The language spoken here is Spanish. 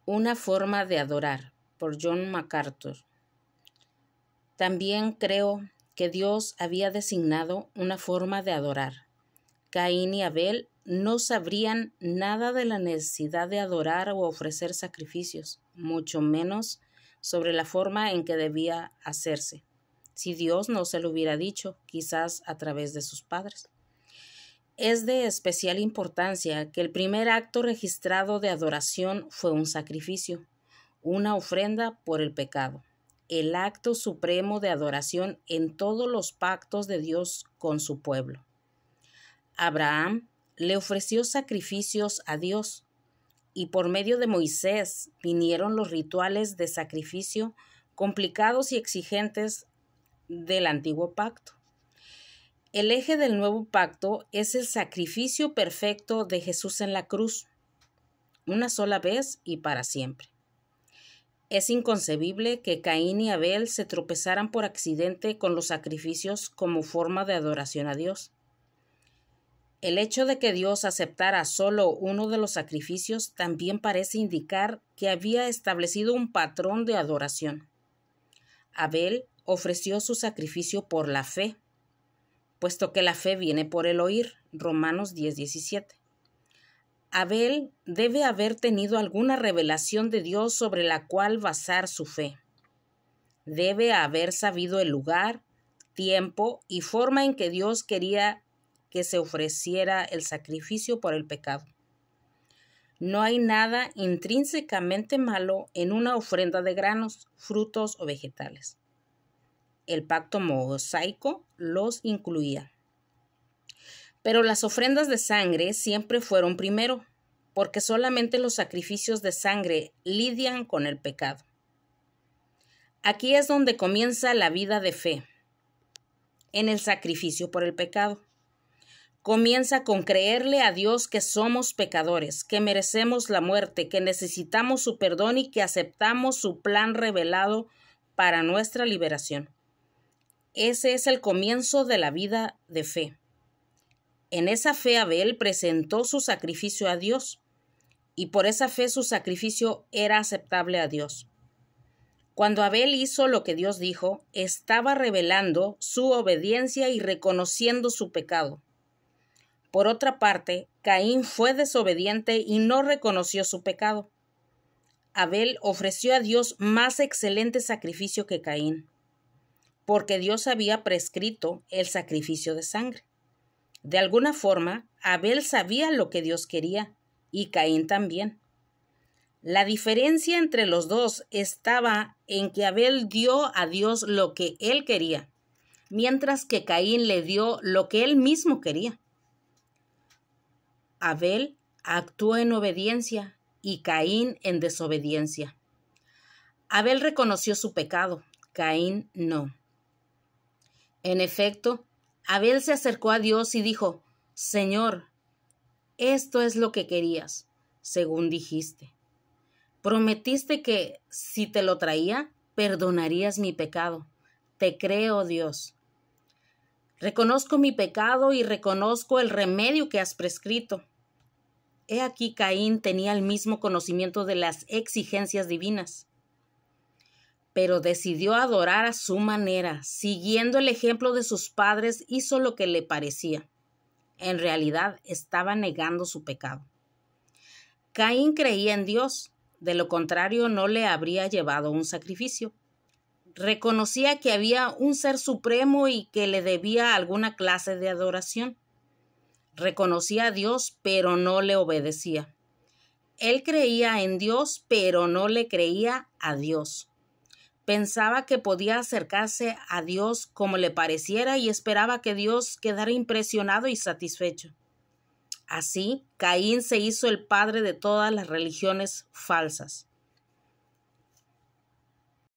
Una forma de adorar, por John MacArthur. También creo que Dios había designado una forma de adorar. Caín y Abel no sabrían nada de la necesidad de adorar o ofrecer sacrificios, mucho menos sobre la forma en que debía hacerse, si Dios no se lo hubiera dicho, quizás a través de sus padres. Es de especial importancia que el primer acto registrado de adoración fue un sacrificio, una ofrenda por el pecado, el acto supremo de adoración en todos los pactos de Dios con su pueblo. Abraham le ofreció sacrificios a Dios, y por medio de Moisés vinieron los rituales de sacrificio complicados y exigentes del antiguo pacto. El eje del nuevo pacto es el sacrificio perfecto de Jesús en la cruz, una sola vez y para siempre. Es inconcebible que Caín y Abel se tropezaran por accidente con los sacrificios como forma de adoración a Dios. El hecho de que Dios aceptara solo uno de los sacrificios también parece indicar que había establecido un patrón de adoración. Abel ofreció su sacrificio por la fe, puesto que la fe viene por el oír, Romanos 10:17. Abel debe haber tenido alguna revelación de Dios sobre la cual basar su fe. Debe haber sabido el lugar, tiempo y forma en que Dios quería que se ofreciera el sacrificio por el pecado. No hay nada intrínsecamente malo en una ofrenda de granos, frutos o vegetales. El pacto mosaico los incluía. Pero las ofrendas de sangre siempre fueron primero, porque solamente los sacrificios de sangre lidian con el pecado. Aquí es donde comienza la vida de fe, en el sacrificio por el pecado. Comienza con creerle a Dios que somos pecadores, que merecemos la muerte, que necesitamos su perdón y que aceptamos su plan revelado para nuestra liberación. Ese es el comienzo de la vida de fe. En esa fe Abel presentó su sacrificio a Dios, y por esa fe su sacrificio era aceptable a Dios. Cuando Abel hizo lo que Dios dijo, estaba revelando su obediencia y reconociendo su pecado. Por otra parte, Caín fue desobediente y no reconoció su pecado. Abel ofreció a Dios más excelente sacrificio que Caín, porque Dios había prescrito el sacrificio de sangre. De alguna forma, Abel sabía lo que Dios quería, y Caín también. La diferencia entre los dos estaba en que Abel dio a Dios lo que él quería, mientras que Caín le dio lo que él mismo quería. Abel actuó en obediencia y Caín en desobediencia. Abel reconoció su pecado, Caín no. En efecto, Abel se acercó a Dios y dijo: Señor, esto es lo que querías, según dijiste. Prometiste que, si te lo traía, perdonarías mi pecado. Te creo, Dios. Reconozco mi pecado y reconozco el remedio que has prescrito. He aquí Caín tenía el mismo conocimiento de las exigencias divinas, pero decidió adorar a su manera, siguiendo el ejemplo de sus padres, hizo lo que le parecía. En realidad estaba negando su pecado. Caín creía en Dios, de lo contrario no le habría llevado un sacrificio. Reconocía que había un ser supremo y que le debía alguna clase de adoración. Reconocía a Dios, pero no le obedecía. Él creía en Dios, pero no le creía a Dios. Pensaba que podía acercarse a Dios como le pareciera y esperaba que Dios quedara impresionado y satisfecho. Así, Caín se hizo el padre de todas las religiones falsas.